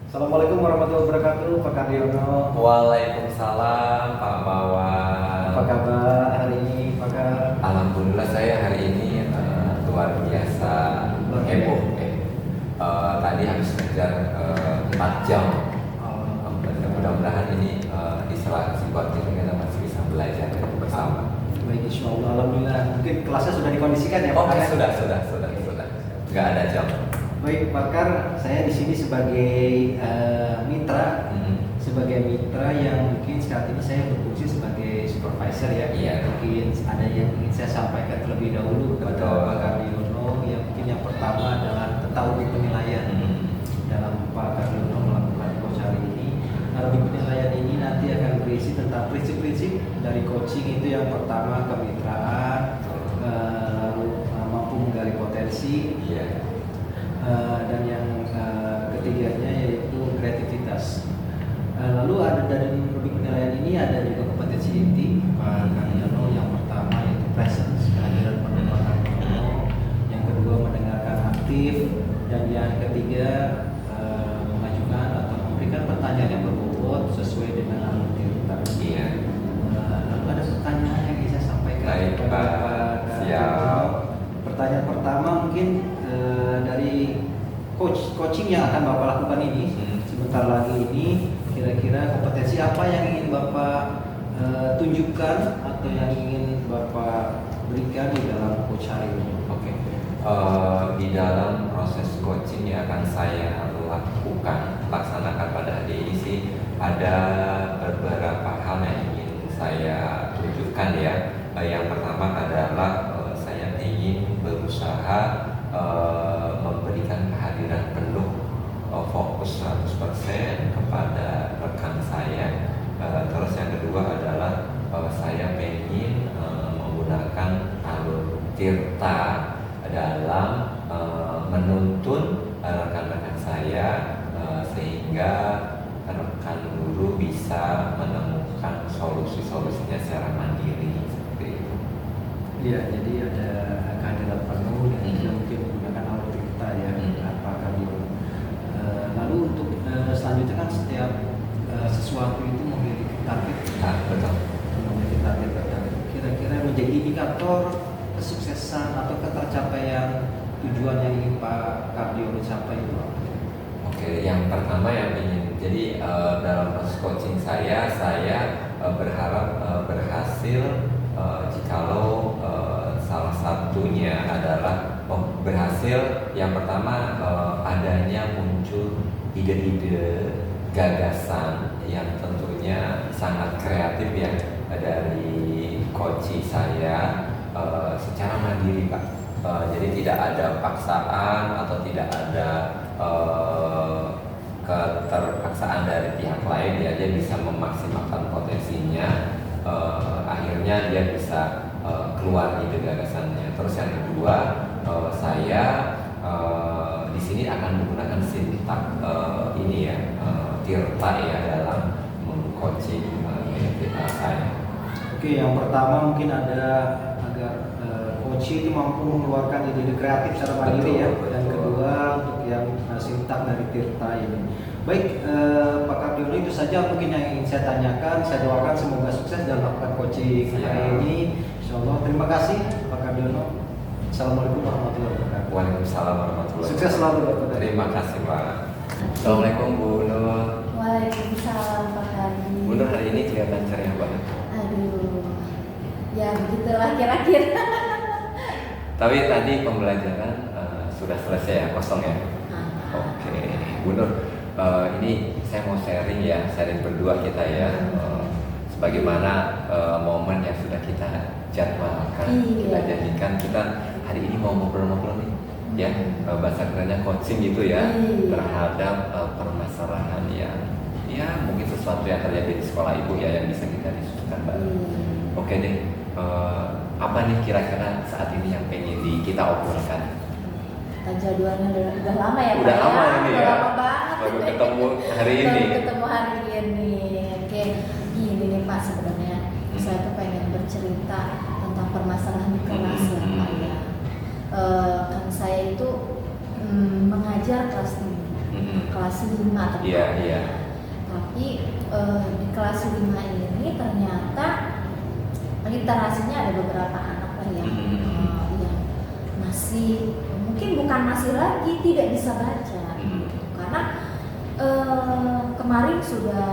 Assalamualaikum warahmatullahi wabarakatuh, Pak Kardiono. Waalaikumsalam Pak Bawan. Apa kabar hari ini, Pak Kar? Alhamdulillah saya hari ini luar biasa heboh. Tadi habis kerja 4 jam. Mudah-mudahan ini di sela kesibukan kita masih bisa belajar bersama. Baik, insya Allah. Alhamdulillah. Mungkin kelasnya sudah dikondisikan ya, Pak Oke, Kar? sudah. Nggak ada jam. Baik, Pak Kar, saya di sini sebagai mitra, sebagai mitra yang mungkin saat ini saya berfungsi sebagai supervisor ya. Iya. Mungkin ada yang ingin saya sampaikan terlebih dahulu kepada Betul. Pak Kardiono. Yang mungkin yang pertama adalah tentang audit penilaian. Dalam Pak Kardiono melakukan coach hari ini, audit penilaian ini nanti akan berisi tentang prinsip-prinsip dari coaching. Itu yang pertama, kemitraan, lalu mampu menggali potensi. Iya. Dan yang ketiganya yaitu kreativitas. Lalu ada dari audit penilaian ini ada juga kompetensi inti Pak Kardiono. Yang pertama yaitu presence, kehadiran penuh Pak Kardiono. Yang kedua mendengarkan aktif, dan yang ketiga mengajukan atau memberikan pertanyaan yang berbobot sesuai dengan alur cerita. Iya. Lalu ada pertanyaan yang ingin saya sampaikan Baik, kepada Pak. Pak Siap. Kardiono. Pertanyaan pertama mungkin dari coaching yang akan Bapak lakukan ini sebentar lagi ini, kira-kira kompetensi apa yang ingin Bapak tunjukkan atau yang ingin Bapak berikan di dalam coach hari ini? Oke. Di dalam proses coaching yang akan saya laksanakan pada hari ini sih ada beberapa hal yang ingin saya tunjukkan ya. Yang pertama adalah saya ingin berusaha memberikan kehadiran penuh, fokus 100% kepada rekan saya. Terus yang kedua adalah saya ingin menggunakan alur tirta dalam menuntun rekan-rekan saya sehingga rekan guru bisa menemukan solusi-solusinya secara mandiri seperti itu. Iya, jadi ada kehadiran penuh dan juga mungkin menggunakan alur cerita ya, Pak Kardiono. Lalu untuk selanjutnya kan setiap sesuatu itu memiliki target. Betul. Memiliki target tertentu. Kira-kira menjadi indikator kesuksesan atau ketercapaian tujuan yang ingin Pak Kardiono capai itu. Oke, yang pertama yang ingin, jadi dalam proses coaching saya berharap berhasil jikalau salah satunya adalah berhasil yang pertama adanya muncul ide-ide gagasan yang tentunya sangat kreatif ya dari coaching saya secara mandiri Pak. Jadi tidak ada paksaan atau tidak ada keterpaksaan dari pihak lain ya, dia bisa memaksimalkan potensinya, akhirnya dia bisa keluar ide gagasannya. Terus yang kedua, saya di sini akan menggunakan sintak ini ya, tirta ya dalam mengcoaching saya. Oke, yang pertama mungkin ada agar coach itu mampu mengeluarkan ide-ide kreatif secara mandiri ya. Dan kedua untuk yang sintak dari tirta ini. Baik, Pak Kardiono, itu saja mungkin yang ingin saya tanyakan. Saya doakan semoga sukses dalam melakukan coaching hari ini. Insyaallah. Terima kasih Pak Kardiono. Assalamualaikum warahmatullahi wabarakatuh. Waalaikumsalam warahmatullahi wabarakatuh. Sukses selalu Bapak. Terima kasih Pak. Assalamualaikum Bu Nur. Waalaikumsalam Pak Kadi. Bu Nur hari ini kelihatan ceria banget. Aduh, ya begitulah kira-kira. Tapi tadi pembelajaran sudah selesai ya, kosong ya. Oke, Bu Nur, ini saya mau sharing ya, sharing berdua kita ya. Sebagaimana momen yang sudah kita jadwalkan, kita jadikan, kita hari ini mau ngobrol-ngobrol nih, ya bahasa kerennya coaching gitu ya, terhadap permasalahan yang ya mungkin sesuatu yang terjadi di sekolah ibu ya yang bisa kita diskusikan bareng. Oke deh, apa nih kira-kira saat ini yang pengen kita obrolkan? Jadwalnya udah lama ya Pak. Udah lama ini ya. Udah lama banget. Baru ketemu hari ini. Baru ketemu hari ini. Oke, gini nih Pak, sebenarnya saya tuh pengen bercerita tentang permasalahan di kelas ya Pak ya. Kan saya itu mengajar kelas 6. kelas 5 atau Iya. Tapi di kelas 5 ini ternyata literasinya ada beberapa anak lah yang masih mungkin bukan masih lagi tidak bisa baca karena kemarin sudah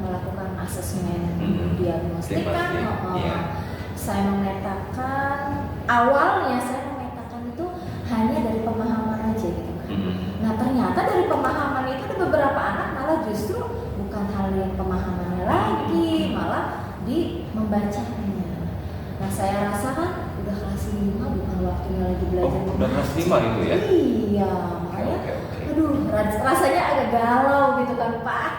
melakukan asesmen diagnostik kan saya memetakan awalnya saya memetakan itu hanya dari pemahaman aja gitu kan. Nah ternyata dari pemahaman itu ada beberapa anak malah justru bukan hal yang pemahamannya lagi, malah di membacanya. Nah saya rasa kan udah kelas 5 bukan waktunya lagi belajar. Udah kelas 5 itu ya? Iya, makanya aduh rasanya agak galau gitu kan Pak.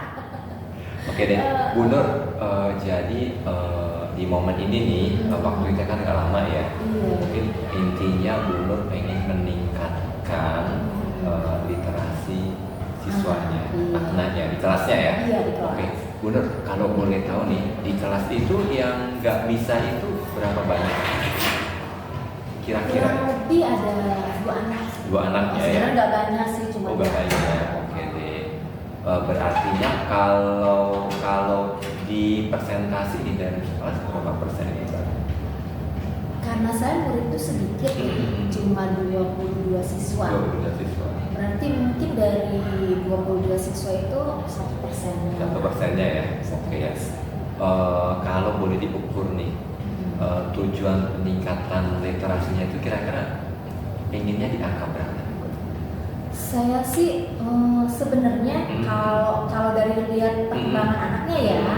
Oke deh, Bu Nur, jadi di momen ini nih, waktu kita kan gak lama ya. Mungkin intinya Bu Nur pengen meningkatkan literasi siswanya, maknanya di kelasnya ya. Iya, di kelas. Oke, Bu Nur, kalau boleh tahu nih, di kelas itu yang nggak bisa itu berapa banyak? Kira-kira? Lebih ada 2 anak. 2 anaknya ya? Sebenarnya nggak banyak sih, cuma nggak banyak. Oke deh. Berartinya kalau di persentase di dalam kelas berapa persen itu? Karena saya murid itu sedikit ya, cuma 22 siswa. 22 siswa. Berarti mungkin dari 22 siswa itu 1%. 1%-nya ya. Oke ya. Kalau boleh diukur nih, tujuan peningkatan literasinya itu kira-kira pengennya di angka berapa? Saya sih sebenarnya kalau dari lihat perkembangan anaknya ya,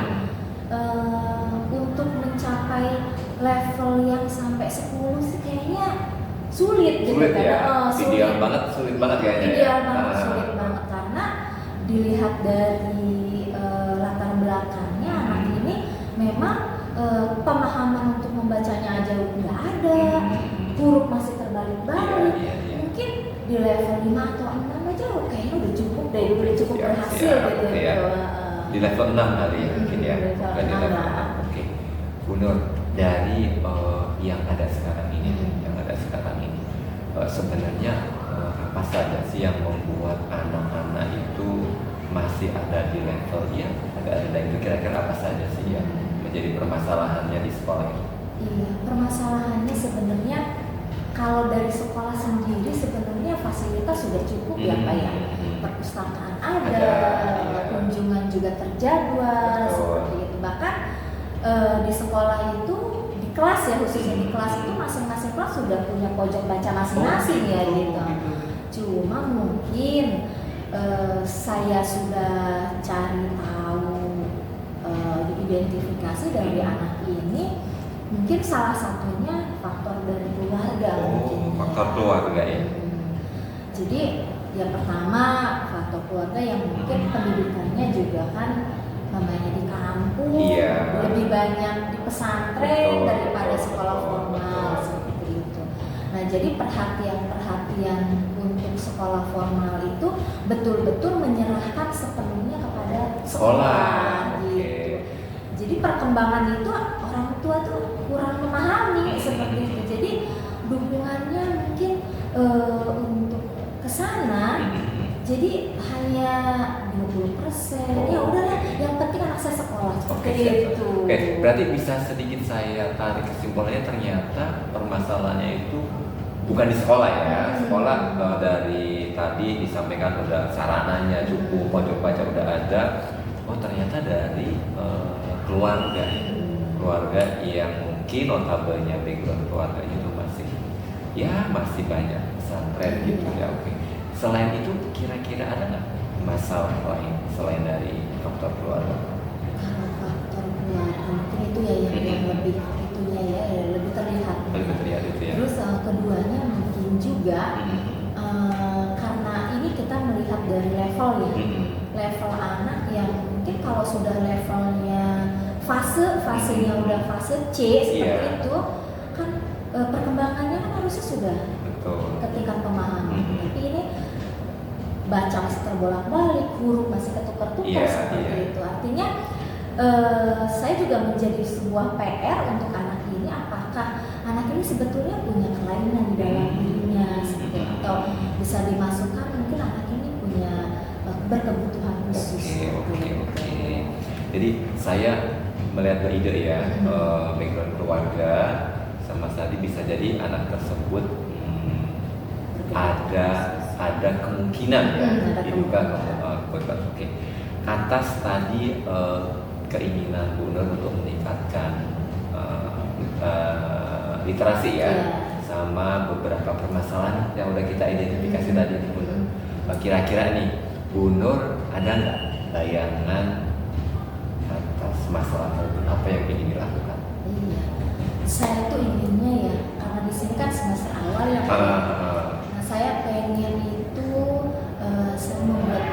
untuk mencapai level yang sampai 10 sih kayaknya sulit gitu Sulit kan. ya? Sulit. Ideal banget, sulit banget kayaknya ya? Ideal banget, sulit banget karena dilihat dari latar belakangnya anak ini memang pemahaman untuk membacanya aja nggak ada, huruf masih terbalik-balik. Iya. Mungkin di level 5 atau 6 aja kayaknya udah cukup deh, udah cukup berhasil gitu ya. Di level 6 kali ya mungkin ya. Level Di 6 level lah. 6. Oke. Bu Nur, dari yang ada sekarang ini, sebenarnya apa saja sih yang membuat anak-anak itu masih ada di level yang agak rendah itu, kira-kira apa saja sih yang menjadi permasalahannya di sekolah ini? Iya, permasalahannya sebenarnya kalau dari sekolah sendiri sebenarnya fasilitas sudah cukup ya Pak ya. Perpustakaan ada, kunjungan juga terjadwal seperti itu. Bahkan di sekolah itu di kelas ya, khususnya di kelas itu masing-masing kelas sudah punya pojok baca masing-masing ya gitu. Cuma mungkin saya sudah cari tahu identifikasi dari anak ini, mungkin salah satunya faktor dari keluarga. Faktor keluarga ya. Jadi yang pertama faktor keluarga yang mungkin pendidikannya juga kan namanya di kampung, lebih banyak di pesantren daripada sekolah formal seperti itu. Nah jadi perhatian untuk sekolah formal itu betul-betul menyerahkan sepenuhnya kepada sekolah gitu. Jadi perkembangan itu orang tua tuh kurang memahami seperti itu. Jadi dukungannya mungkin untuk kesana jadi hanya 20%. Ya udahlah, yang penting anak saya sekolah seperti itu. Oke, berarti bisa sedikit saya tarik kesimpulannya, ternyata permasalahannya itu bukan di sekolah ya. Sekolah dari tadi disampaikan udah sarananya cukup, pojok baca udah ada. Oh ternyata dari keluarga yang mungkin notabene background keluarganya itu masih banyak pesantren gitu ya. Oke. Selain itu kira-kira ada nggak masalah lain selain dari faktor keluarga? Kalau faktor keluarga mungkin itu ya yang lebih itunya ya lebih terlihat. Lebih terlihat itu ya. Terus keduanya mungkin juga karena ini kita melihat dari level ya, level anak yang mungkin kalau sudah levelnya fasenya udah fase C seperti itu kan perkembangannya kan harusnya sudah ke tingkat pemahaman. Tapi ini baca masih terbolak-balik, huruf masih ketukar-tukar seperti itu. Artinya saya juga menjadi sebuah PR untuk anak ini, apakah anak ini sebetulnya punya kelainan di dalam dirinya seperti itu, atau bisa dimasukkan mungkin anak ini punya berkebutuhan khusus. Oke. Jadi saya melihat ide ya, background keluarga sama tadi bisa jadi anak tersebut ada kemungkinan ya diduga kebutuhan. Oke. Atas tadi keinginan Bu Nur untuk meningkatkan literasi ya, sama beberapa permasalahan yang udah kita identifikasi tadi nih Bu Nur. Kira-kira nih Bu Nur ada nggak bayangan atas masalah itu apa yang ingin dilakukan? Iya, saya tuh inginnya ya, karena di sini kan semester awal ya. Nah saya pengen itu saya membuat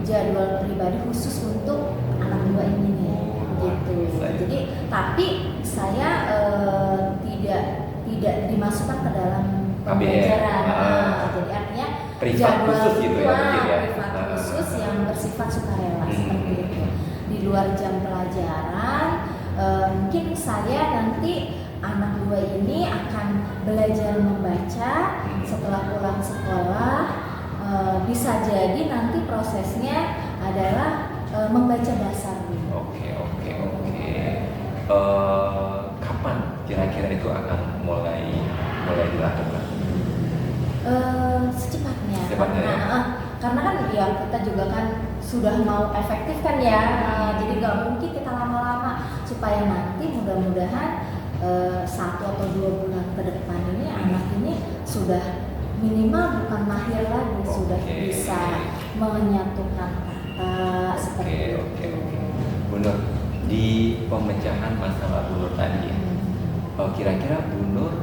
jadwal pribadi khusus untuk anak dua ini nih, gitu. Jadi tapi saya tidak dimasukkan ke dalam pembelajaran. Jadi artinya privat khusus gitu ya, mungkin ya. Privat khusus yang bersifat sukarela seperti itu. Di luar jam pelajaran, mungkin saya nanti anak dua ini akan belajar membaca setelah pulang sekolah. Bisa jadi nanti prosesnya adalah membaca dasar dulu. Oke. Kapan kira-kira itu akan mulai dilakukan? Secepatnya. Ya? Karena kan ya kita juga kan sudah mau efektif kan ya. Jadi nggak mungkin kita lama-lama, supaya nanti mudah-mudahan 1 atau 2 bulan ke depan ini anak ini sudah minimal bukan mahir lagi, sudah bisa menyatukan kata seperti itu. Bu Nur, di pemecahan masalah Bu Nur tadi, kira-kira Bu Nur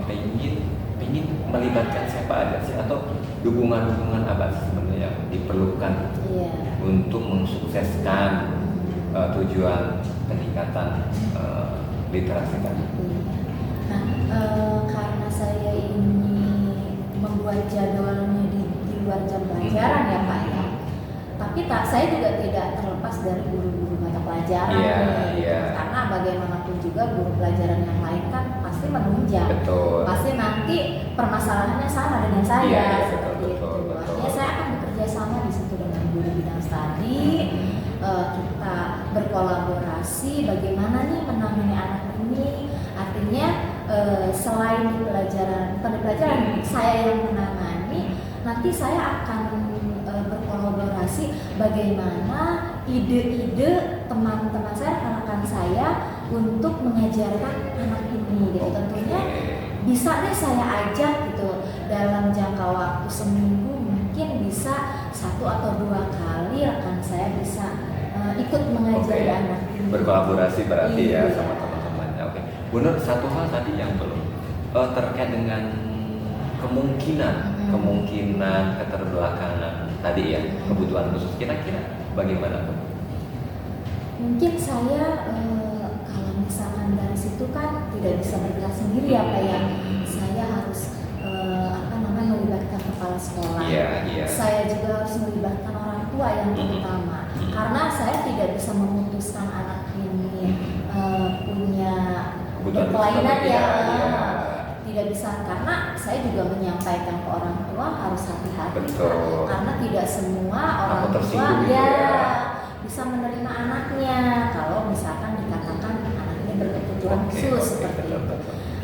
pengen melibatkan siapa aja sih, atau dukungan apa sih sebenarnya yang diperlukan untuk mensukseskan tujuan peningkatan literasi tadi? Nah, karena saya ini membuat jadwalnya di luar jam pelajaran ya Pak ya. Tapi saya juga tidak terlepas dari guru-guru mata pelajaran karena bagaimanapun juga guru pelajaran yang lain kan pasti menunjang. Betul. Pasti nanti permasalahannya sama dengan saya. Betul. Artinya saya akan bekerja sama di situ dengan guru bidang studi. Kita berkolaborasi bagaimana nih menangani anak ini. Artinya selain di pelajaran saya yang menangani, nanti saya akan berkolaborasi bagaimana ide-ide teman-teman saya, rekan-rekan saya untuk mengajarkan anak ini gitu. Tentunya bisa deh saya ajak gitu dalam jangka waktu seminggu, mungkin bisa 1 atau 2 kali rekan saya bisa ikut mengajari anak ini. Berkolaborasi berarti ya sama teman-temannya. Oke. Bu Nur, satu hal tadi yang belum terkait dengan kemungkinan keterbelakangan tadi ya, kebutuhan khusus, kira-kira bagaimana Bu? Mungkin saya kalau misalkan dari situ kan tidak bisa bergerak sendiri ya Pak ya. Saya harus melibatkan kepala sekolah. Saya juga harus melibatkan orang tua yang terutama. Karena saya tidak bisa memutuskan anak ini punya kelainan ya. Tidak bisa, karena saya juga menyampaikan ke orang tua harus hati-hati. Karena tidak semua orang tua bisa menerima anaknya kalau misalkan dikatakan anak ini berkebutuhan khusus seperti itu.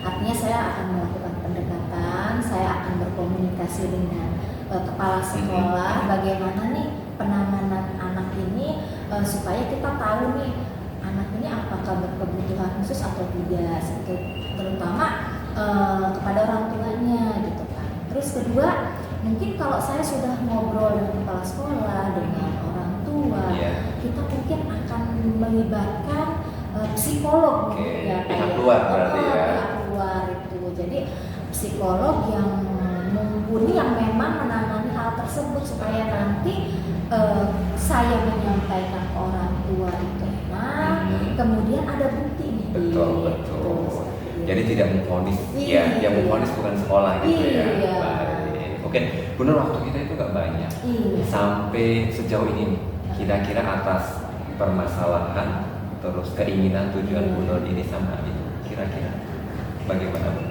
Artinya saya akan melakukan pendekatan, saya akan berkomunikasi dengan kepala sekolah bagaimana nih penanganan anak ini supaya kita tahu nih anak ini apakah berkebutuhan khusus atau tidak, terutama kepada orang tuanya gitu kan. Terus kedua, mungkin kalau saya sudah ngobrol dengan kepala sekolah, dengan orang tua, kita mungkin akan melibatkan psikolog pihak luar berarti pihak luar itu. Jadi psikolog yang mumpuni yang memang menangani hal tersebut supaya nanti saya menyampaikan ke orang tua itu kemudian ada bukti nih. Betul. Jadi tidak memvonis, yang memvonis bukan sekolah gitu ya. Oke, benar, waktu kita itu gak banyak. Sampai sejauh ini, kira-kira atas permasalahan, terus keinginan, tujuan Bu Nur ini sama itu, kira-kira bagaimana Bu?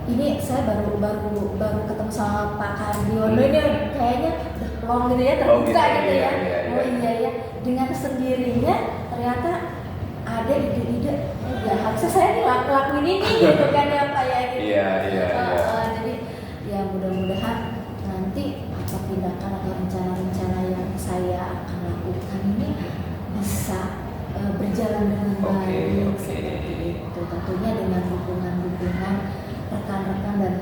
ini saya baru ketemu sama Pak Kardiono ini kayaknya udah plong gitu ya, terbuka gitu ya. Oh iya ya, dengan sendirinya ternyata ada ide-ide, ya harusnya saya nih lakuin ini gitu kan ya Pak ya gitu. Iya. Jadi ya mudah-mudahan nanti apa tindakan atau rencana-rencana yang saya akan lakukan ini bisa berjalan dengan baik seperti itu. Tentunya dengan dukungan rekan-rekan dan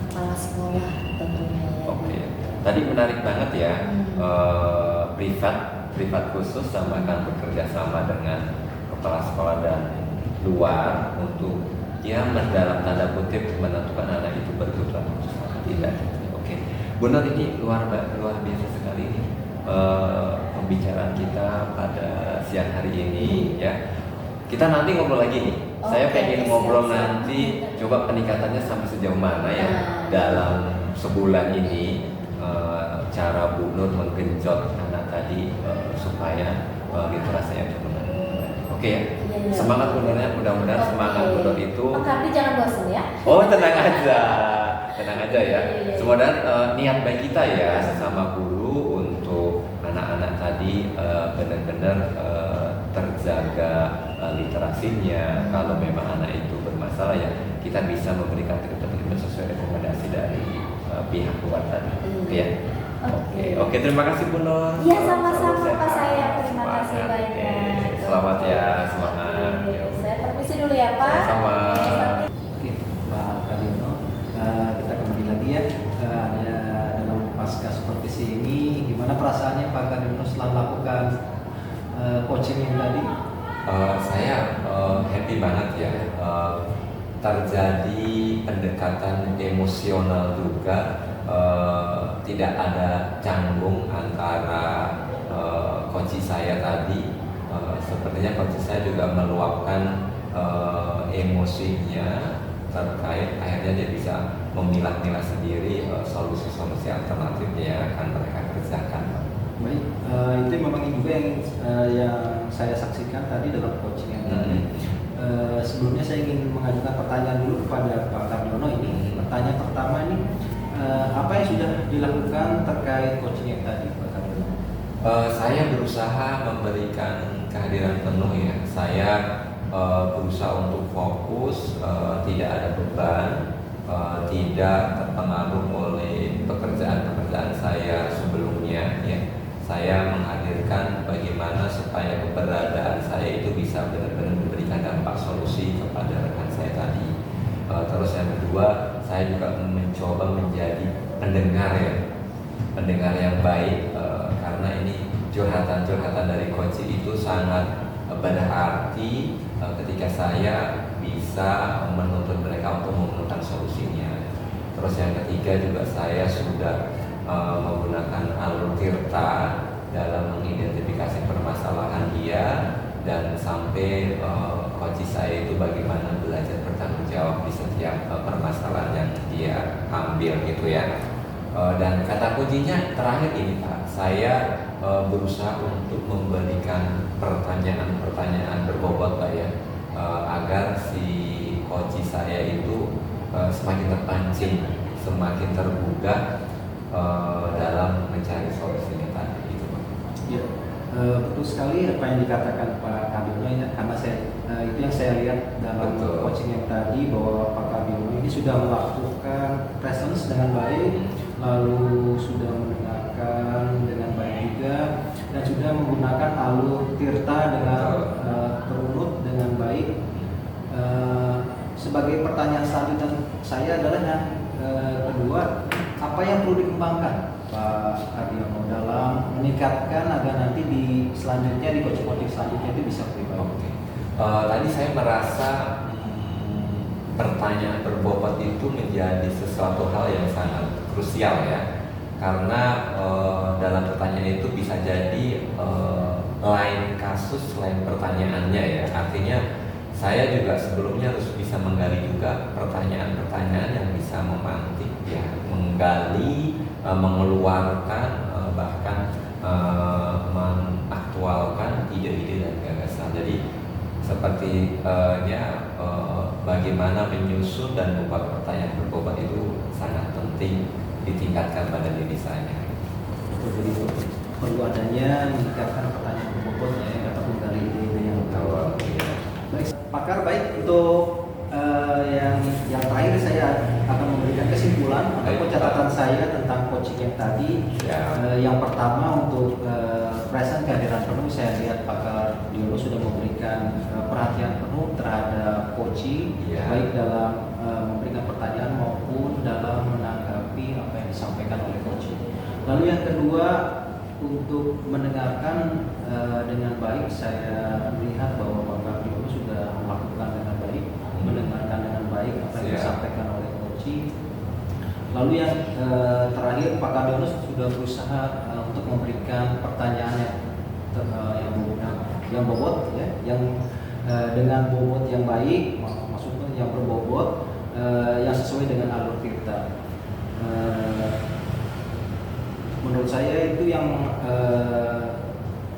kepala sekolah tentunya ya. Oke. Tadi menarik banget ya, privat khusus sama akan bekerja sama dengan kepala sekolah dan luar untuk ya dalam tanda kutip menentukan anak itu berkebutuhan khusus atau tidak. Oke, Bu Nur, ini luar biasa sekali ini pembicaraan kita pada siang hari ini ya. Kita nanti ngobrol lagi nih. Saya pengen ngobrol nanti coba peningkatannya sampai sejauh mana ya dalam sebulan ini, cara Bu Nur menggenjot anak tadi supaya literasinya cenderung. Oke ya. Semangat Bu Nurnya, mudah-mudahan semangat Bu Nur itu. Pak Kardi jangan bosan ya. Oh, tenang aja ya. Semoga niat baik kita ya sesama guru untuk anak-anak tadi benar-benar terjaga literasinya. Kalau memang anak itu bermasalah ya kita bisa memberikan treatment sesuai rekomendasi dari pihak luar tadi. Oke ya. Oke, terima kasih Bu Nur. Iya, sama-sama Pak saya. Terima kasih banyak. Selamat ya, semangat. Saya permisi dulu ya Pak. Sama. Oke, Pak Kardiono, kita kembali lagi ya. Ada dalam pasca seperti ini, gimana perasaannya Pak Kardiono setelah melakukan coaching yang tadi? Saya happy banget ya. Terjadi pendekatan emosional juga. Tidak ada canggung antara coach saya tadi. Sepertinya coach saya juga meluapkan emosinya terkait akhirnya dia bisa memilah-milah sendiri solusi-solusi alternatif yang akan mereka kerjakan. Baik, itu memang juga yang saya saksikan tadi dalam coaching yang tadi. Sebelumnya saya ingin mengajukan pertanyaan dulu kepada Pak Kardiono ini. Pertanyaan pertama ini, apa yang sudah dilakukan terkait coaching yang tadi Pak Kardiono? Saya berusaha memberikan kehadiran penuh ya. Saya berusaha untuk fokus, tidak ada beban, tidak terpengaruh oleh pekerjaan-pekerjaan saya sebelumnya ya. Saya menghadirkan bagaimana supaya keberadaan saya itu bisa benar-benar memberikan dampak solusi kepada rekan saya tadi. Terus yang kedua, saya juga mencoba menjadi pendengar ya, pendengar yang baik, karena ini curhatan-curhatan dari coach itu sangat berarti ketika saya bisa menuntut mereka untuk menemukan solusinya. Terus yang ketiga juga saya sudah menggunakan alur tirta dalam mengidentifikasi permasalahan dia dan sampai coach saya itu bagaimana belajar bertanggung jawab di setiap permasalahan yang dia ambil gitu ya. Dan kata kuncinya terakhir ini Pak, saya berusaha untuk memberikan pertanyaan-pertanyaan berbobot Pak ya, agar si coach saya itu semakin terpancing, semakin tergugah dalam mencari solusinya tadi gitu Pak. Ya, betul sekali apa yang dikatakan Pak Kardiono ya, karena itu yang saya lihat dalam coaching yang tadi bahwa Pak Kardiono ini sudah melakukan presence dengan baik, lalu sudah mendengarkan dengan baik juga, dan sudah menggunakan alur tirta dengan terurut dengan baik. Sebagai pertanyaan selanjutnya saya adalah yang kedua, apa yang perlu dikembangkan Pak Kardiono dalam meningkatkan agar nanti di selanjutnya di coaching selanjutnya itu bisa lebih baik? Tadi saya merasa pertanyaan berbobot itu menjadi sesuatu hal yang sangat krusial ya, karena dalam pertanyaan itu bisa jadi lain kasus lain pertanyaannya ya. Artinya saya juga sebelumnya harus bisa menggali juga pertanyaan-pertanyaan yang bisa memantik ya, menggali, mengeluarkan, bahkan mengaktualkan ide-ide dan gagasan. Jadi seperti bagaimana menyusun dan membuat pertanyaan berbobot itu sangat penting ditingkatkan pada diri saya. Jadi perlu adanya meningkatkan pertanyaan berbobot ya, ataupun dari ide yang Kalau baik. Pakar, baik untuk yang terakhir saya akan memberikan kesimpulan ataupun catatan saya tentang coaching yang tadi. Yang pertama untuk present kehadiran penuh, saya lihat Pakar Diono sudah memberikan perhatian penuh terhadap coaching, baik dalam memberikan pertanyaan maupun dalam menanggapi apa yang disampaikan oleh coaching. Lalu yang kedua, untuk mendengarkan dengan baik, saya melihat bahwa Pakar Diono sudah melakukan dengan baik, mendengarkan dengan baik apa yang disampaikan oleh coaching. Lalu yang terakhir, Pak Diono sudah berusaha untuk memberikan pertanyaan yang bobot, ya, yang dengan bobot yang baik, maksudnya yang berbobot, yang sesuai dengan alur kita. Menurut saya itu yang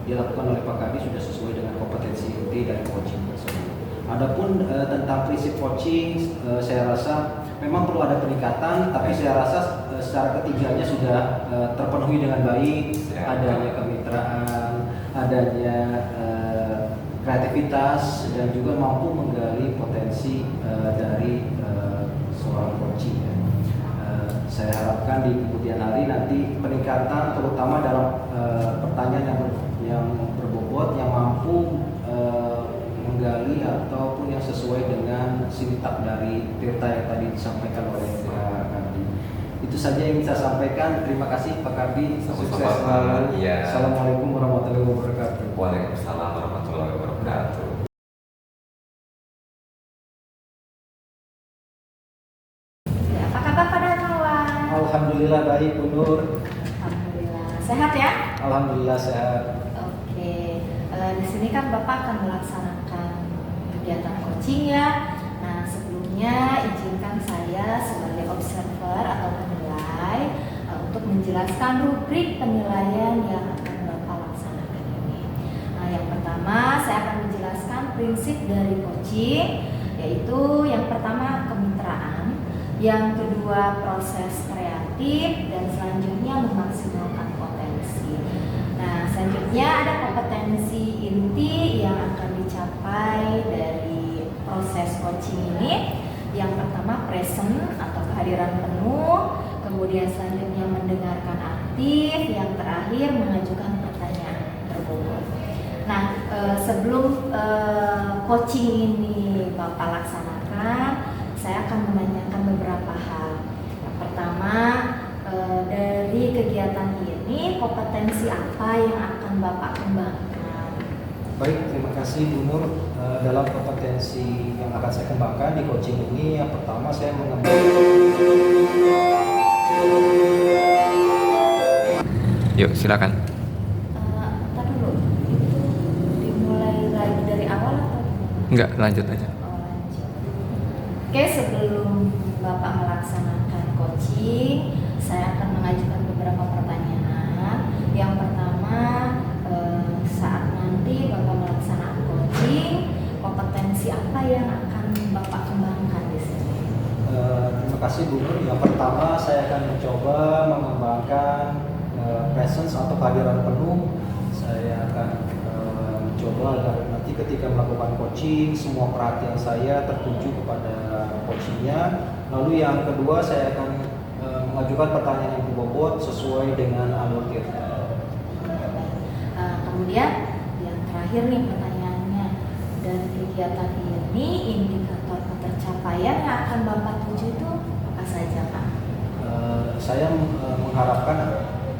dilakukan oleh Pak Kadi sudah sesuai dengan kompetensi inti dari coaching tersebut. Adapun tentang prinsip coaching, saya rasa memang perlu ada peningkatan, tapi saya rasa secara ketiganya sudah terpenuhi dengan baik. Adanya kemitraan, adanya kreativitas, dan juga mampu menggali potensi dari seorang coaching. Saya harapkan di kemudian hari nanti peningkatan, terutama dalam pertanyaan yang berbobot, yang mampu menggali ataupun yang sesuai dengan sintak dari Tirta yang tadi disampaikan oleh Pak Kardi. Itu saja yang saya sampaikan. Terima kasih Pak Kardi. Sukses selalu. Assalamualaikum warahmatullahi wabarakatuh. Waalaikumsalam warahmatullahi wabarakatuh. Apa kabar Pak Darmawan? Alhamdulillah baik, Bu Nur. Alhamdulillah. Sehat ya? Alhamdulillah sehat. Oke. Di sini kan Bapak akan melaksanakan kegiatan coaching ya. Nah, sebelumnya izinkan saya sebagai observer atau penilai untuk menjelaskan rubrik penilaian yang akan Bapak laksanakan ini. Nah, yang pertama saya akan menjelaskan prinsip dari coaching, yaitu yang pertama kemitraan, yang kedua proses kreatif, dan selanjutnya memaksimalkan potensi. Nah, selanjutnya ada kompetensi inti yang akan dicapai dari proses coaching ini. Yang pertama present atau kehadiran penuh, kemudian selanjutnya mendengarkan aktif, yang terakhir mengajukan pertanyaan berbobot. Nah, sebelum coaching ini Bapak laksanakan, saya akan menanyakan beberapa hal. Yang pertama, dari kegiatan ini kompetensi apa yang akan Bapak kembangkan? Baik, terima kasih Bu Nur. Dalam kompetensi yang akan saya kembangkan di coaching ini, yang pertama saya mengembangkan. Yuk, silakan. Ntar dulu, itu dimulai lagi dari awal atau? Enggak, lanjut aja. Lanjut. Oke, sebelum Bapak melaksanakan coaching, saya akan mengajukan beberapa pertanyaan. Yang pertama, saat nanti Bapak melaksanakan coaching, kompetensi apa yang akan Bapak kembangkan di sini? Terima kasih Bu Nur. Yang pertama saya akan mencoba mengembangkan presence atau kehadiran penuh. Saya akan mencoba agar nanti ketika melakukan coaching, semua perhatian saya tertuju kepada coachingnya. Lalu yang kedua saya akan mengajukan pertanyaan yang berbobot sesuai dengan alur Tirta. Kemudian yang terakhir nih pertanyaannya, dari kegiatan ini indikator pencapaian yang akan Bapak tuju itu apa saja Pak? Saya mengharapkan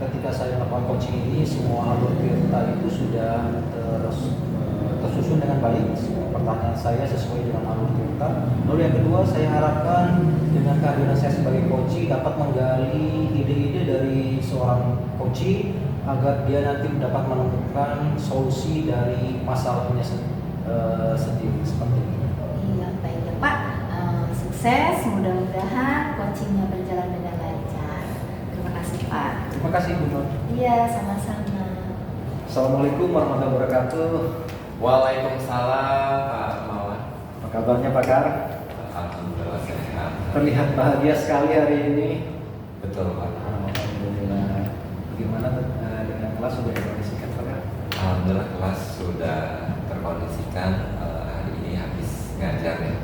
ketika saya melakukan coaching ini semua alur Tirta itu sudah tersusun dengan baik. Semua pertanyaan saya sesuai dengan alur Tirta. Lalu yang kedua saya harapkan dengan kehadiran saya sebagai coach dapat menggali ide-ide dari seorang coach agar dia nanti dapat menemukan solusi dari masalahnya sendiri seperti ini. Iya, baik ya Pak. Sukses, mudah-mudahan coachingnya berjalan dengan lancar. Terima kasih Pak. Terima kasih Bu Nur. Iya, sama-sama. Assalamualaikum warahmatullahi wabarakatuh. Waalaikumsalam Pak Mawan. Apa kabarnya Pak Kar? Alhamdulillah sehat. Terlihat bahagia sekali hari ini. Betul Pak. Alhamdulillah. Bagaimana dengan kelas sudah dikondisikan Pak Kar? Alhamdulillah kelas sudah terkondisikan. Hari ini habis ngajar ya.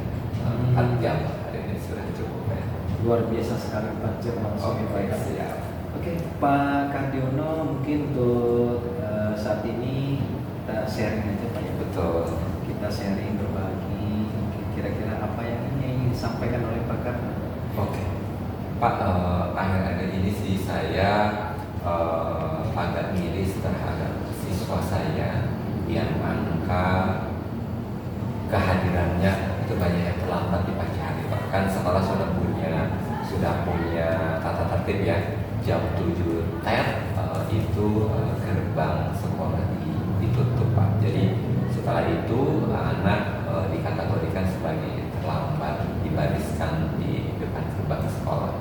4 jam hari ini sudah cukup ya. Luar biasa sekali 4 jam langsung ya Pak Kar. siap. Oke, Pak Kardiono, mungkin untuk saat ini kita sharing aja Pak ya. Betul. Kita sharing, berbagi, kira-kira apa yang ingin disampaikan oleh Pak Kar? Oke. Pak, akhir-akhir ini sih saya agak miris terhadap siswa saya yang angka kehadirannya itu banyak yang terlambat di pagi hari. Bahkan sekolah sudah punya tata tertib ya, jam 7 itu gerbang sekolah ditutup Pak. Jadi setelah itu anak dikategorikan sebagai terlambat, dibariskan di depan gerbang sekolah.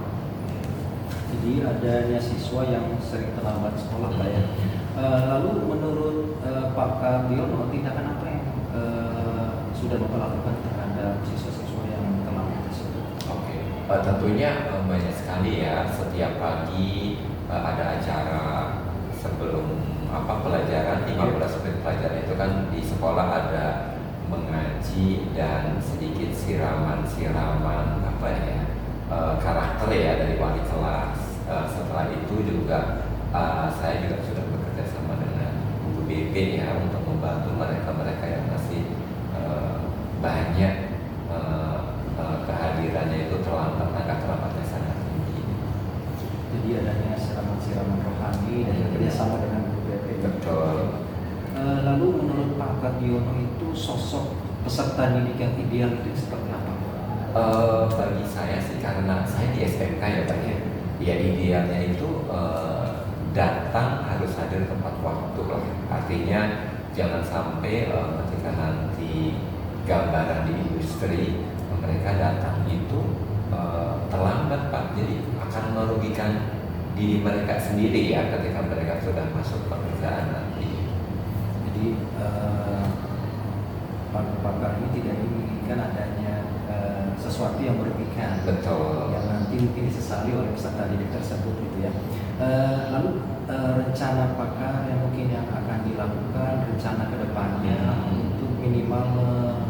Jadi adanya siswa yang sering terlambat sekolah Pak ya. Lalu menurut Pak Kardiono, tindakan apa yang sudah Bapak lakukan terhadap siswa-siswa yang terlambat tersebut? Oke, tentunya banyak sekali ya. Setiap pagi ada acara sebelum pelajaran, 15 menit pelajaran itu kan di sekolah ada mengaji dan sedikit siraman karakter ya dari wali kelas. Setelah itu juga saya juga sudah bekerja sama dengan guru BB ya untuk membantu mereka yang masih banyak kehadirannya itu terlambat, angka terlambatnya sangat tinggi. Jadi adanya siraman-siraman rohani dan kerjasama dengan guru BB. Betul. Lalu menurut Pak Kardiono itu sosok peserta didik yang ideal itu seperti apa? Bagi saya sih karena saya di SMK ya Pak ya. Ya idealnya itu datang harus hadir tepat waktu lah. Artinya jangan sampai ketika nanti gambaran di industri mereka datang itu terlambat Pak. Jadi akan merugikan diri mereka sendiri ya ketika mereka sudah masuk pekerjaan nanti. Jadi pakar ini tidak menginginkan adanya sesuatu yang merugikan. Betul. Yang nanti mungkin disesali oleh peserta didik tersebut gitu ya. Lalu rencana pakar yang mungkin yang akan dilakukan, rencana kedepannya untuk minimal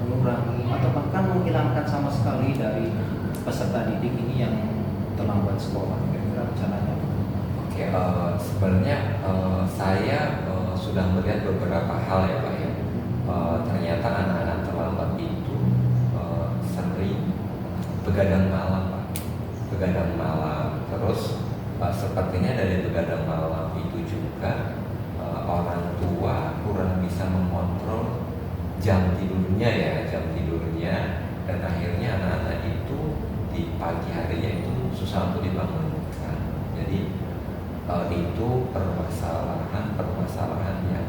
mengurangi atau bahkan menghilangkan sama sekali dari peserta didik ini yang terlambat sekolah, kira-kira rencananya. Oke, sebenarnya saya sudah melihat beberapa hal ya Pak ya. Ternyata anak-anak terlambat itu sering begadang malam Pak. Begadang malam. Terus sepertinya dari begadang malam itu juga orang tua kurang bisa mengontrol jam tidurnya dan akhirnya anak-anak itu di pagi harinya itu susah untuk dibangunkan. Jadi itu permasalahan yang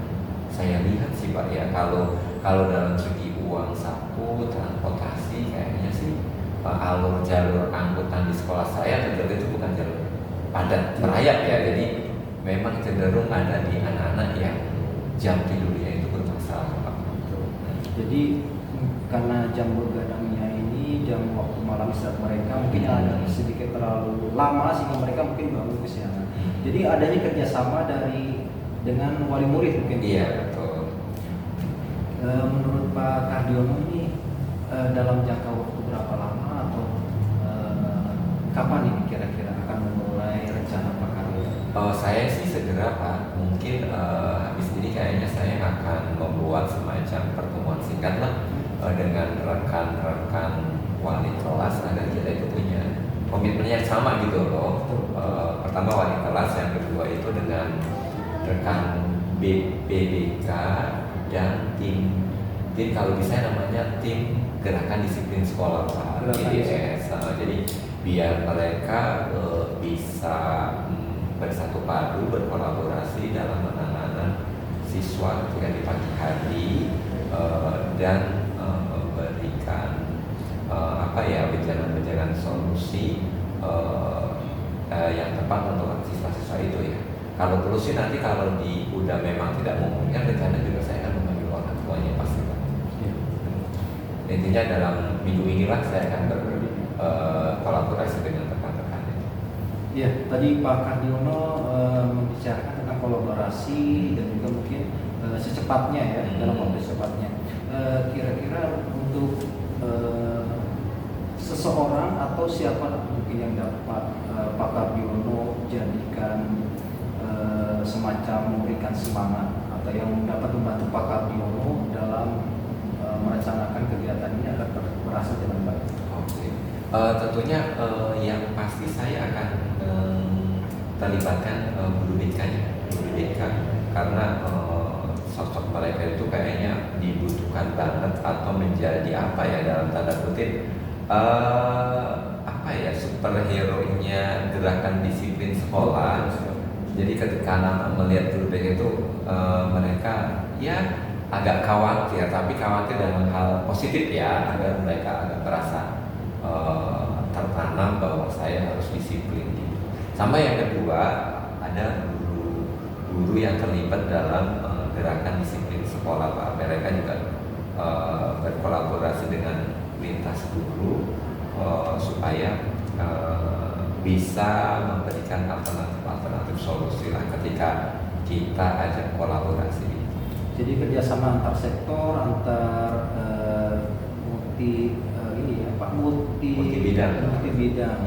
saya lihat sih Pak ya. Kalau dalam segi uang saku, transportasi kayaknya sih jalur angkutan di sekolah saya itu bukan jalur padat merayap ya. Jadi memang cenderung ada di anak-anak yang jam tidurnya itu bermasalah Pak. Jadi karena jam begadangnya ini jam waktu malam istirahat mereka mungkin ada sedikit terlalu lama sehingga mereka mungkin bangun kesiangan. Jadi adanya kerjasama dengan wali murid mungkin. Iya betul. Menurut Pak Kardiono ini dalam jangka waktu berapa lama atau kapan ini kira-kira akan memulai rencana Pak Kardiono? Saya sih segera Pak. Mungkin habis ini kayaknya saya akan membuat semacam pertemuan singkat lah dengan rekan-rekan wali kelas agar kita itu punya komitmen yang sama gitu loh. Pertama wali kelas, yang kedua itu dengan rekan BBK dan tim kalau bisa namanya tim gerakan disiplin sekolah Pak, GDS. Jadi biar mereka bisa bersatu padu berkolaborasi dalam menangani siswa ketika di pagi hari dan memberikan bencana solusi yang tepat untuk siswa-siswa itu ya. Kalau perlu sih nanti kalau udah memang tidak memungkinkan rencana juga saya akan memanggil orang tua semuanya pasti. Intinya dalam minggu inilah saya akan berkolaborasi dengan rekan-rekan. Iya, tadi Pak Kardiono membicarakan tentang kolaborasi dan juga mungkin secepatnya ya, dalam waktu secepatnya. Kira-kira untuk seseorang atau siapa mungkin yang dapat Pak Kardiono jadikan semacam memberikan semangat atau yang dapat membantu Pak Kardiono dalam merencanakan kegiatan ini agar berhasil dengan baik. Oke. Tentunya yang pasti saya akan terlibatkan guru BK karena sosok mereka itu kayaknya dibutuhkan banget atau menjadi apa ya dalam tanda kutip apa ya superhero-nya gerakan disiplin sekolah. Jadi ketika anak melihat guru BK itu mereka ya agak khawatir, tapi khawatir dalam hal positif ya, agar mereka agak terasa tertanam bahwa saya harus disiplin gitu. Sama yang kedua, ada guru yang terlibat dalam gerakan disiplin sekolah Pak. Mereka juga berkolaborasi dengan lintas guru supaya bisa memberikan alternatif solusi lah ketika kita ajak kolaborasi. Jadi kerjasama antar sektor, antar multi bidang,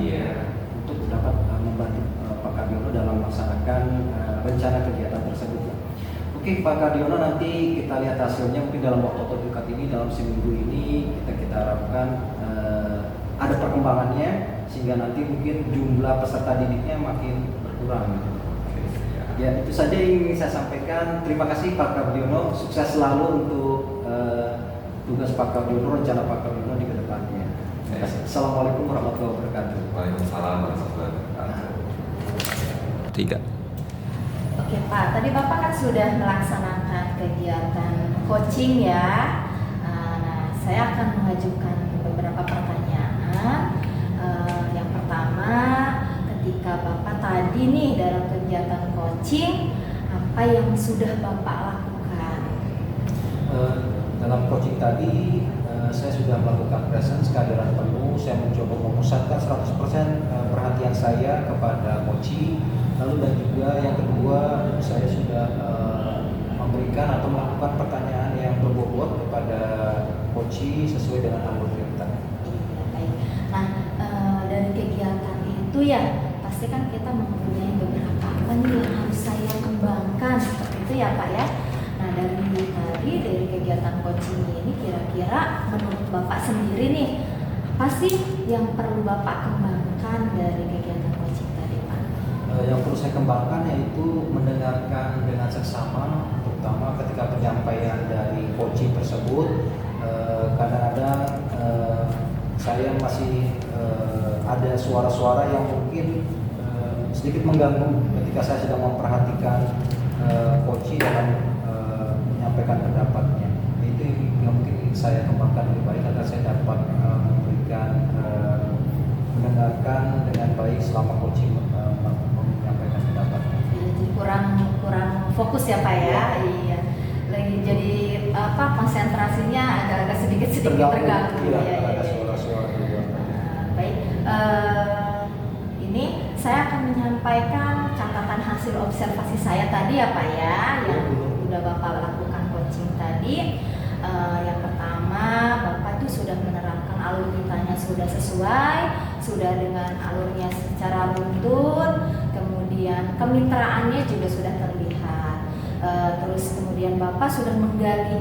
yeah. Untuk dapat membantu Pak Kardiono dalam melaksanakan rencana kegiatan tersebut. Oke Pak Kardiono, nanti kita lihat hasilnya mungkin dalam waktu dekat ini, dalam seminggu ini kita harapkan ada perkembangannya sehingga nanti mungkin jumlah peserta didiknya makin berkurang. Ya, itu saja yang ingin saya sampaikan. Terima kasih Pak Kardiono. Sukses selalu untuk tugas Pak Kardiono, rencana Pak Kardiono di kedepannya. Assalamualaikum warahmatullahi wabarakatuh. Waalaikumsalam warahmatullahi wabarakatuh. 3. Oke Pak, tadi Bapak kan sudah melaksanakan kegiatan coaching ya. Nah, saya akan mengajukan beberapa pertanyaan. Yang pertama, ketika Bapak tadi nih dalam kegiatan coaching, apa yang sudah Bapak lakukan? Dalam coaching tadi saya sudah melakukan presence kehadiran penuh. Saya mencoba memusatkan 100% perhatian saya kepada coaching. Lalu dan juga yang kedua, saya sudah memberikan atau melakukan pertanyaan yang berbobot kepada coaching sesuai dengan alur cerita. Baik. Nah, dari kegiatan itu ya pasti kan kita mempunyai beberapa apa nih yang harus saya kembangkan seperti itu ya Pak ya. Nah dari kegiatan coaching ini kira-kira menurut Bapak sendiri nih apa sih yang perlu Bapak kembangkan dari kegiatan coaching tadi Pak? Yang perlu saya kembangkan yaitu mendengarkan dengan seksama, terutama ketika penyampaian dari coaching tersebut. Kadang-kadang saya masih ada suara-suara yang mungkin sedikit mengganggu ketika saya sedang memperhatikan coaching dalam menyampaikan pendapatnya. Itu yang mungkin saya kembangkan lebih baik agar saya dapat memberikan mendengarkan dengan baik selama coaching menyampaikan pendapatnya. Jadi kurang fokus ya Pak ya. Iya. Lagi jadi konsentrasinya agak sedikit terganggu. Iya, ya. ada suara-suara juga. Baik. Ini saya akan menyampaikan catatan hasil observasi saya tadi ya Pak ya, yang sudah Bapak lakukan coaching tadi. Yang pertama, Bapak itu sudah menerapkan alur kitanya sudah sesuai, sudah dengan alurnya secara runtut, kemudian kemitraannya juga sudah terlihat. Terus kemudian Bapak sudah menggali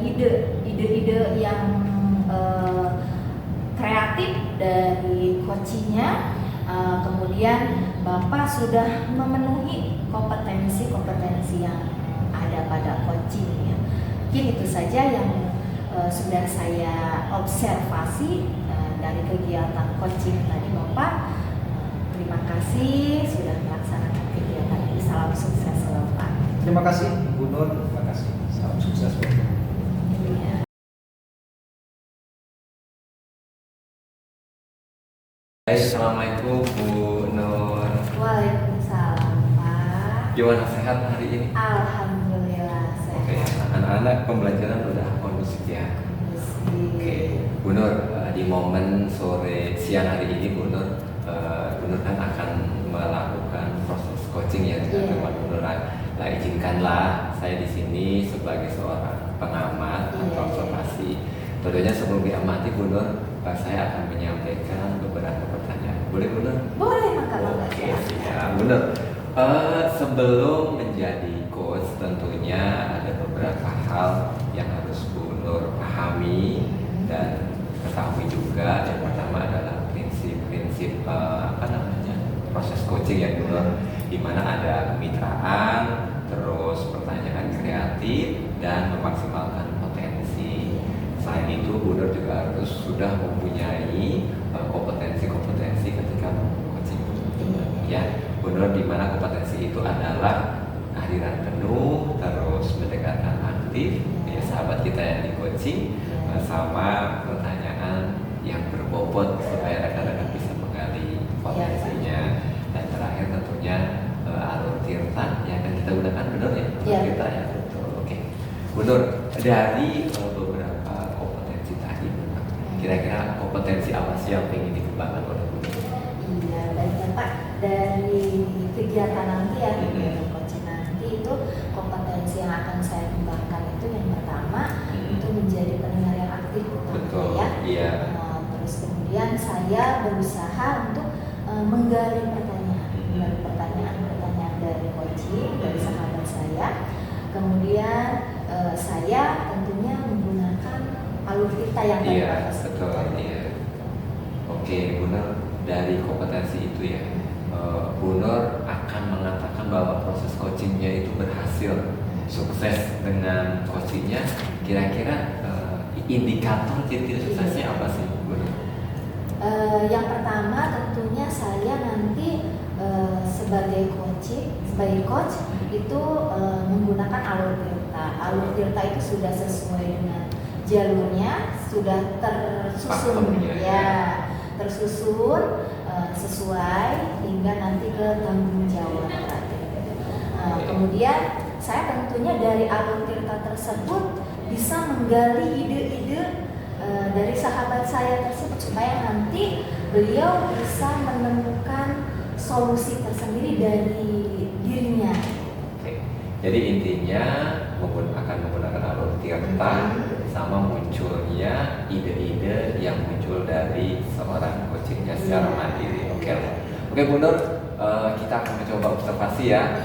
ide-ide yang kreatif dari coachingnya. Kemudian Bapak sudah memenuhi kompetensi yang ada pada coaching ya. Mungkin itu saja yang sudah saya observasi dari kegiatan coaching tadi Bapak. Terima kasih sudah melaksanakan kegiatan ini. Salam sukses selalu Pak. Terima kasih Bu Nur, terima kasih. Salam sukses buat kita. Iya. Assalamualaikum Bu Nur. Waalaikumsalam Pak. Gimana sehat hari ini? Alhamdulillah sehat. Oke, anak-anak pembelajaran udah kondusif ya. Oke, Bu Nur, di momen siang hari ini Bu Nur, Bu Nur kan akan melakukan proses coaching ya dengan teman Bu Nur. Lah izinkanlah saya di sini sebagai seorang pengamat transformasi. Tentunya sebelum diamati Bu Nur, saya akan menyampaikan beberapa pertanyaan. Boleh Bu Nur? Boleh, makanya. Oke, siap Bu Nur. Sebelum menjadi coach tentunya ada beberapa hal yang harus Bu Nur pahami dan ketahui juga. Yang pertama adalah prinsip-prinsip proses coaching ya Bu Nur, di mana ada kemitraan, terus pertanyaan kreatif dan memaksimalkan potensi. Selain itu Bu Nur juga harus sudah mempunyai kompetensi-kompetensi ketika coaching ya Bu Nur, di mana kompetensi itu adalah kehadiran penuh, terus pendekatan aktif ya sahabat kita yang di coaching, sama pertanyaan yang berbobot supaya rekan-rekan bisa menggali potensinya. Dan terakhir tentunya alur tirta yang akan kita gunakan, benar ya? Kita ya, betul. Oke, Bu Nur, dari beberapa kompetensi tadi, kira-kira kompetensi apa sih yang ingin dikembangkan oleh Bu Nur? Iya, baik Pak. Dari kegiatan nanti ya, coaching nanti itu kompetensi yang akan saya kembangkan itu yang pertama itu menjadi pendengar yang aktif, betul ya. Iya. Terus kemudian saya berusaha untuk menggali pertanyaan dari coaching, dari sahabat saya. Kemudian saya tentunya menggunakan alur kita yang iya, betul. Iya. Oke, Bu Nur, dari kompetensi itu ya, Bu Nur akan mengatakan bahwa proses coachingnya itu berhasil, sukses dengan coachingnya. Kira-kira indikator ciri suksesnya apa sih Bu Nur? Yang pertama tentunya saya nanti sebagai coach itu menggunakan alur tirta. Alur tirta itu sudah sesuai dengan jalurnya, sudah tersusun tersusun sesuai hingga nanti ke tanggung jawab terakhir. Kemudian saya tentunya dari alur tirta tersebut bisa menggali ide-ide dari sahabat saya tersebut supaya nanti beliau bisa menemukan solusi tersendiri dari dirinya. Oke. Jadi intinya akan menggunakan alur tirta sama munculnya ide-ide yang muncul dari seorang coachingnya secara mandiri. Oke Bu Nur, kita akan mencoba observasi ya.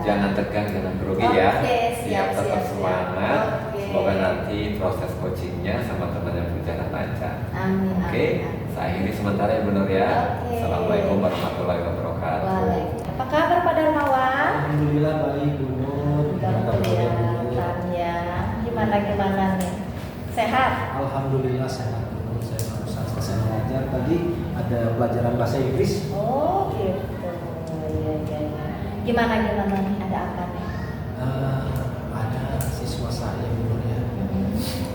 Jangan tegang, jangan grogi ya. Siap, tetap semangat. Semoga nanti proses coachingnya sama teman-teman berjalan lancar. Amin. Oke, saya akhiri sementara ya Bu Nur ya. Assalamualaikum warahmatullahi wabarakatuh. Apa kabar Pak Darmawan? Alhamdulillah baik Bu Nur. Ya. Gimana nih? Sehat? Alhamdulillah sehat Bu Nur. Saya barusan selesai mengajar tadi, ada pelajaran bahasa Inggris. Oh gitu. Iya. Gimana nih? Ada apa nih? Ada siswa saya Bu Nur ya,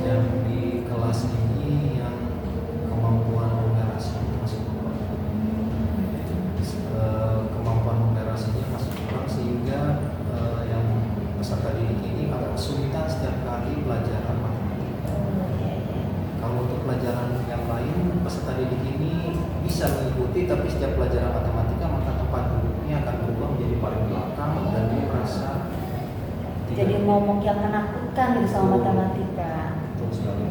yang di kelas ini yang kemampuan numerasinya masih kurang. Kemampuan numerasinya masih kurang sehingga yang peserta didik ini agak kesulitan setiap kali pelajaran matematika. Kalau untuk pelajaran yang lain peserta didik ini bisa mengikuti, tapi setiap pelajaran matematika maka tempat duduknya akan berubah menjadi paling belakang dan dia merasa jadi ngomong yang menakutkan gitu sama matematika. Betul sekali.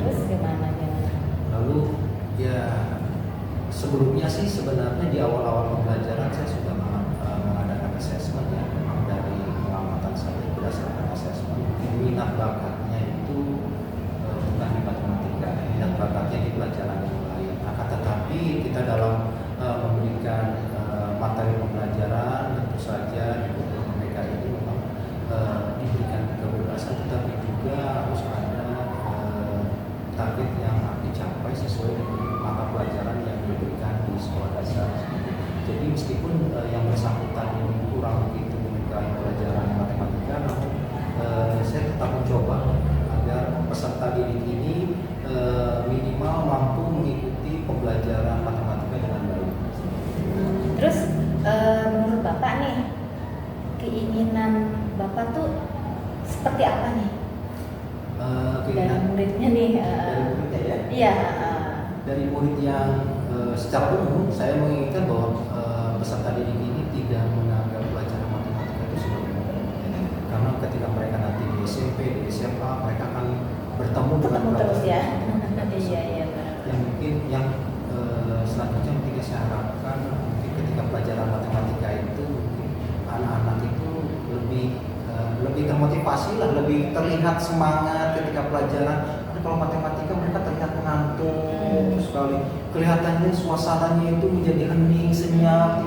Terus gimana? Lalu ya sebelumnya sih sebenarnya di awal-awal pembelajaran saya sudah mengadakan assessment ya, memang dari pengamatan saya berdasarkan assessment minat bakatnya itu bukan di matematika, minat bakatnya di pelajaran yang lain. Akan tetapi kita dalam memberikan materi pembelajaran tentu saja di kurikulum mereka ini memang diberikan kebebasan, tetapi juga harus ada target yang dicapai sesuai dengan mata pelajaran yang diberikan di sekolah dasar. Jadi meskipun yang bersangkutan ini kurang begitu menyukai pelajaran matematika, namun saya tetap mencoba agar peserta didik ini minimal mampu mengikuti pembelajaran matematika dengan baik. Terus menurut Bapak nih, keinginan Bapak tuh seperti apa nih? Dari muridnya nih? Dari muridnya ya? Iya. Dari murid yang secara umum saya menginginkan bahwa peserta didik ini tidak menganggap pelajaran matematika itu sebagai matematika. Karena ketika mereka nanti di SMP, di SMA, mereka akan bertemu dengan terus ya. Iya. Yang mungkin yang selanjutnya mungkin saya harapkan mungkin ketika pelajaran matematika itu mungkin anak-anak itu lebih termotivasi lah, lebih terlihat semangat ketika pelajaran. Tapi kalau matematika mereka terlihat mengantuk sekali. Kelihatannya suasananya itu menjadi hening, senyap,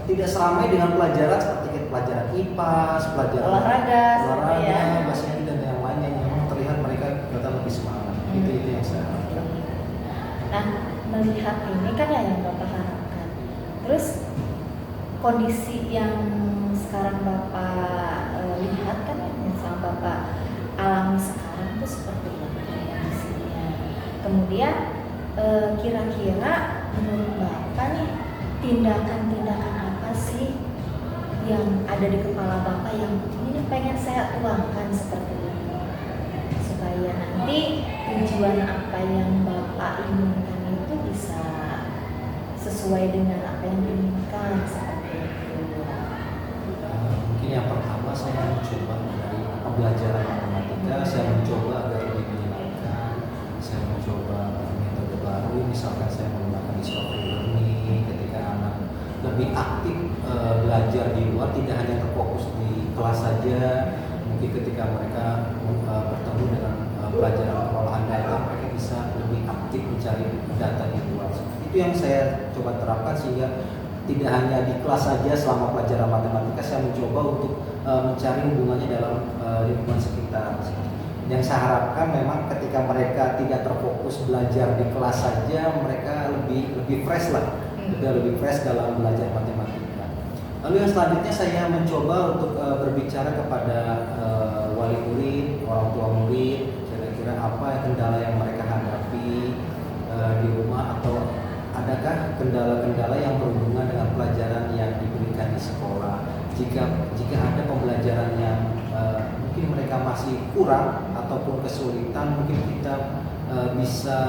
tidak seramai dengan pelajaran seperti pelajaran IPA, pelajaran olahraga, bahasa Inggris dan yang lainnya. Memang terlihat mereka kelihatan lebih semangat. Itu yang saya harapkan. Nah, melihat ini kan yang Bapak harapkan. Terus kondisi yang sekarang Bapak lihat kan yang sama Bapak alami sekarang itu seperti apa kondisinya. Kemudian kira-kira menurut Bapak nih tindakan-tindakan apa sih yang ada di kepala Bapak yang ini pengen saya tuangkan seperti ini supaya nanti tujuan apa yang Bapak inginkan itu bisa sesuai dengan apa yang diinginkan seperti itu. Mungkin yang pertama saya mencoba dari pembelajaran matematika, saya mencoba agar lebih menyenangkan. Saya mencoba metode baru, misalkan saya menggunakan discovery learning ketika anak lebih aktif belajar di luar, tidak hanya terfokus di kelas saja. Mungkin ketika mereka bertemu dengan pelajaran pengolahan data, mereka bisa lebih aktif mencari data di luar. Itu yang saya coba terapkan sehingga tidak hanya di kelas saja selama pelajaran matematika, saya mencoba untuk mencari hubungannya dalam lingkungan sekitar. Yang saya harapkan memang ketika mereka tidak terfokus belajar di kelas saja, mereka lebih fresh lah, lebih fresh dalam belajar matematika. Lalu yang selanjutnya saya mencoba untuk berbicara kepada wali murid, orang tua murid, kira-kira apa kendala yang mereka hadapi di rumah, atau adakah kendala-kendala yang berhubungan dengan pelajaran yang diberikan di sekolah. Jika ada pembelajaran yang mungkin mereka masih kurang ataupun kesulitan, mungkin kita bisa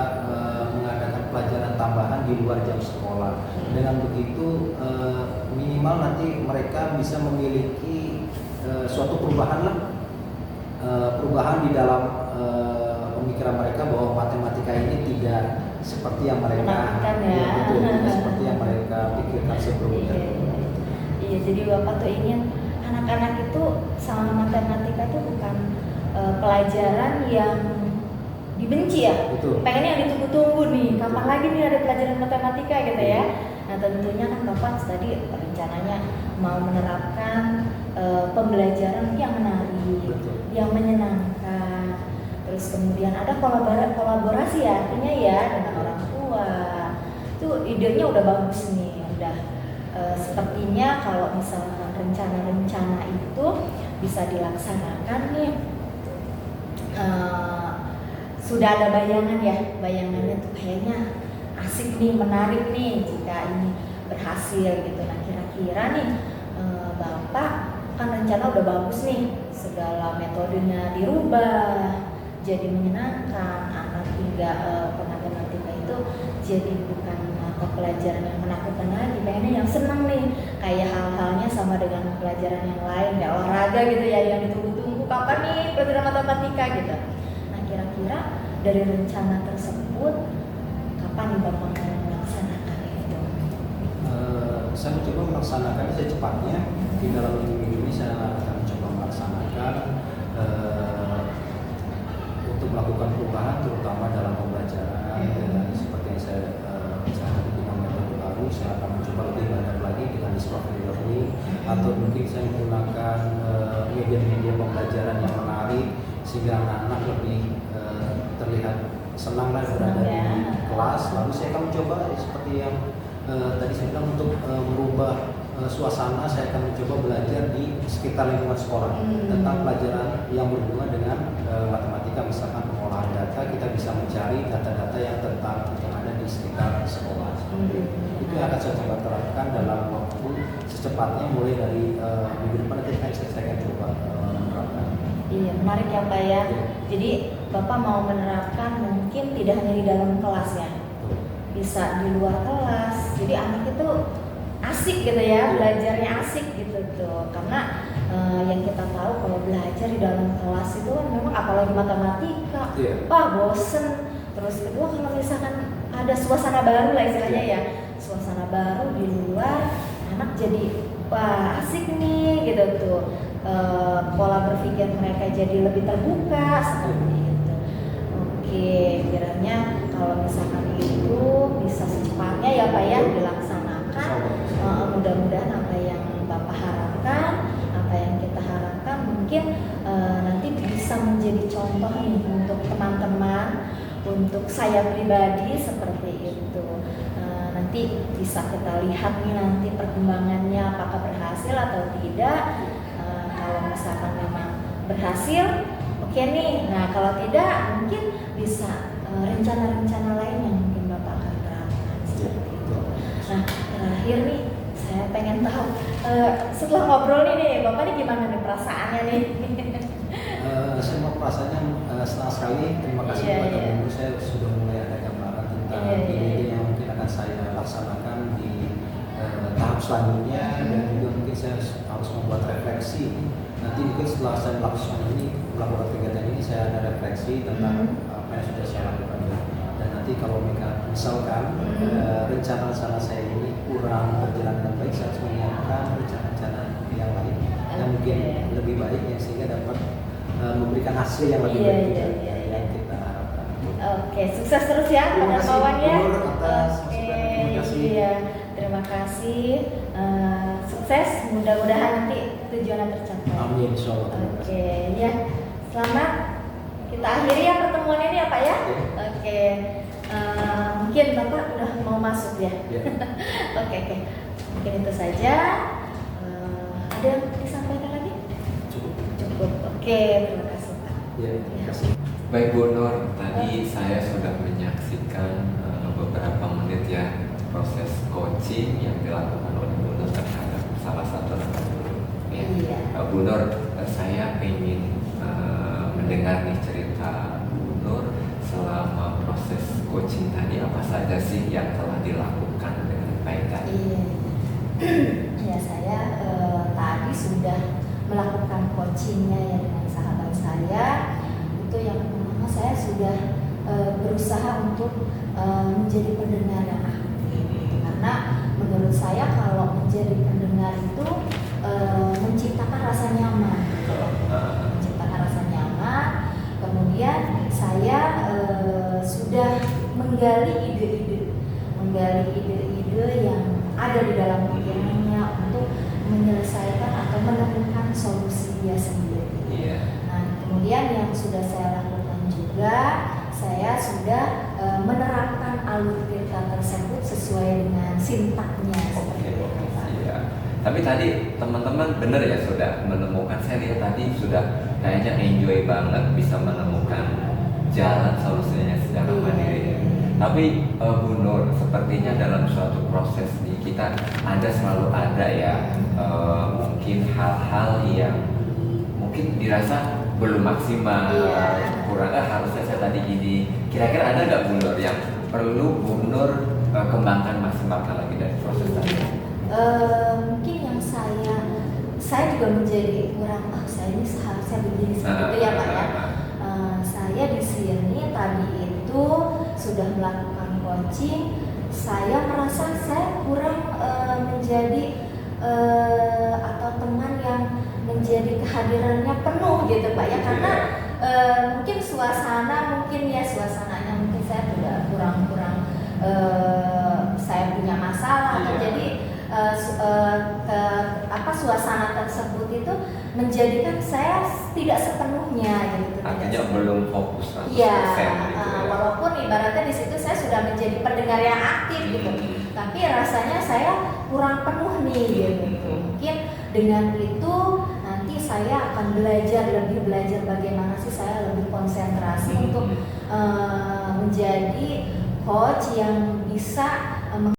mengadakan pelajaran tambahan di luar jam sekolah. Dengan begitu minimal nanti mereka bisa memiliki suatu perubahan di dalam pemikiran mereka bahwa matematika ini tidak seperti yang mereka tidak seperti yang mereka pikirkan sebelumnya. Iya, jadi Bapak tuh ingin anak-anak itu sama matematika itu bukan pelajaran yang dibenci ya. Betul. Pengennya yang ditunggu-tunggu nih, kapan lagi nih ada pelajaran matematika gitu ya. Nah tentunya kan Bapak tadi rencananya mau menerapkan pembelajaran yang menarik, yang menyenangkan. Terus kemudian ada kolaborasi ya, artinya ya dengan orang tua. Itu idenya udah bagus nih, udah sepertinya kalau misalkan rencana-rencana itu bisa dilaksanakan nih. Sudah ada bayangannya tuh kayaknya asik nih, menarik nih jika ini berhasil gitu. Nah kira-kira nih Bapak kan rencana udah bagus nih, segala metodenya dirubah jadi menyenangkan, anak tidak matematika itu jadi bukan mata pelajaran yang menakutkan lagi, pengennya yang senang nih, kayak hal-halnya sama dengan pelajaran yang lain, kayak olahraga gitu ya, yang ditunggu-tunggu kapan nih pelajaran matematika gitu. Nah kira-kira dari rencana tersebut kapan nih Bapak mau melaksanakan itu? Saya mencoba melaksanakan secepatnya. Di dalam minggu ini saya akan mencoba melaksanakan untuk melakukan perubahan terutama dalam pembelajaran. Seperti yang saya misalnya dengan metode baru, saya akan mencoba lebih banyak lagi dengan discovery learning, atau mungkin saya menggunakan media-media pembelajaran yang menarik sehingga anak-anak lebih terlihat senang lah berada di kelas. Lalu saya akan mencoba seperti yang tadi saya bilang untuk merubah suasana. Saya akan mencoba belajar di sekitar lingkungan sekolah tentang pelajaran yang berhubungan dengan matematika, misalkan pengolahan data, kita bisa mencari data-data yang ada di sekitar sekolah. Itu yang akan saya coba terapkan dalam waktu secepatnya, mulai dari minggu depan nanti saya akan coba menerapkan. Iya, menarik ya Pak ya. Jadi Bapak mau menerapkan mungkin tidak hanya di dalam kelas ya, bisa di luar kelas. Jadi anak itu asik gitu ya, belajarnya asik gitu tuh. Karena yang kita tahu kalau belajar di dalam kelas itu kan memang apalagi matematika, bosen. Terus kedua kalau misalkan ada suasana baru lah istilahnya ya, suasana baru di luar, anak jadi wah asik nih gitu tuh. Pola berpikir mereka jadi lebih terbuka seperti itu. Oke, kiranya kalau misalkan itu bisa secepatnya ya Pak ya dilaksanakan. Mudah-mudahan apa yang Bapak harapkan, apa yang kita harapkan mungkin nanti bisa menjadi contoh nih untuk teman-teman, untuk saya pribadi seperti itu. Nanti bisa kita lihat nih nanti perkembangannya apakah berhasil atau tidak. Kalau misalkan memang berhasil, oke nih. Nah kalau tidak, mungkin bisa rencana-rencana lain yang mungkin Bapak akan terapkan seperti itu. Nah terakhir nih, saya pengen tahu setelah ngobrol nih Bapak nih gimana nih perasaannya nih? Semua perasaannya senang sekali. Terima kasih kepada Ibu. Saya sudah mulai ada gambaran tentang ide yang mungkin akan saya laksanakan di tahap selanjutnya, dan juga mungkin saya harus membuat refleksi. Nanti mungkin setelah saya melakukan kegiatan ini, saya ada refleksi tentang apa yang sudah saya lakukan. Dan nanti kalau misalkan rencana saya ini kurang berjalan dengan baik, saya harus menyiapkan rencana-rencana yang lain yang mungkin lebih baik, yang sehingga dapat memberikan hasil yang lebih baik yang kita harapkan. Oke, sukses terus ya penerbangannya. Iya. Terima kasih. Sukses, mudah-mudahan nanti tujuannya tercapai. Amin, insyaallah. Oke, ya. Selamat. Kita akhiri ya pertemuan ini ya Pak ya. Oke. Mungkin Bapak udah mau masuk ya. Oke. Mungkin itu saja. Ada yang disampaikan lagi? Cukup. Oke, terima kasih Pak. Ya, terima kasih. Baik Bu Nur, tadi saya sudah menyaksikan beberapa menit ya proses coaching yang dilakukan oleh Bu Nur terhadap salah satu anak ya. Bu Nur, saya ingin mendengar nih cerita Bu Nur selama proses coaching tadi, apa saja sih yang telah dilakukan dengan baik tadi? Ya, saya tadi sudah melakukan coachingnya ya dengan sahabat saya. Itu yang pertama, saya sudah berusaha untuk menjadi pendengar yang aktif. Karena menurut saya kalau menjadi pendengar itu menciptakan rasa nyaman. Menciptakan rasa nyaman. Kemudian saya sudah menggali ide-ide yang ada di dalam pikirannya untuk menyelesaikan atau menemukan solusi dia sendiri. Nah, kemudian yang sudah saya lakukan juga, saya sudah menerapkan alur cerita tersebut sesuai dengan sintaknya. Tapi tadi teman-teman benar ya sudah menemukan, saya lihat tadi sudah kayaknya enjoy banget bisa menemukan jalan solusinya secara mandiri. Tapi Bu Nur, sepertinya dalam suatu proses di kita selalu ada ya mungkin hal-hal yang mungkin dirasa belum maksimal, kurang harusnya saya tadi gini. Kira-kira ada nggak Bu Nur yang perlu Bu Nur kembangkan maksimalkan lagi dari proses tadi? Mungkin yang saya juga menjadi kurang, saya ini seharusnya begini seperti itu ya Pak ya. Saya di sini tadi itu sudah melakukan coaching, saya merasa saya kurang menjadi atau teman yang menjadi kehadirannya penuh gitu Pak ya, karena mungkin suasananya mungkin saya juga kurang saya punya masalah atau jadi suasana tersebut itu menjadikan saya tidak sepenuhnya gitu. Artinya belum fokus 100% gitu ya. Walaupun ibaratnya di situ saya sudah menjadi pendengar yang aktif gitu, tapi rasanya saya kurang penuh nih gitu. Mungkin dengan itu nanti saya akan belajar bagaimana sih saya lebih konsentrasi untuk menjadi coach yang bisa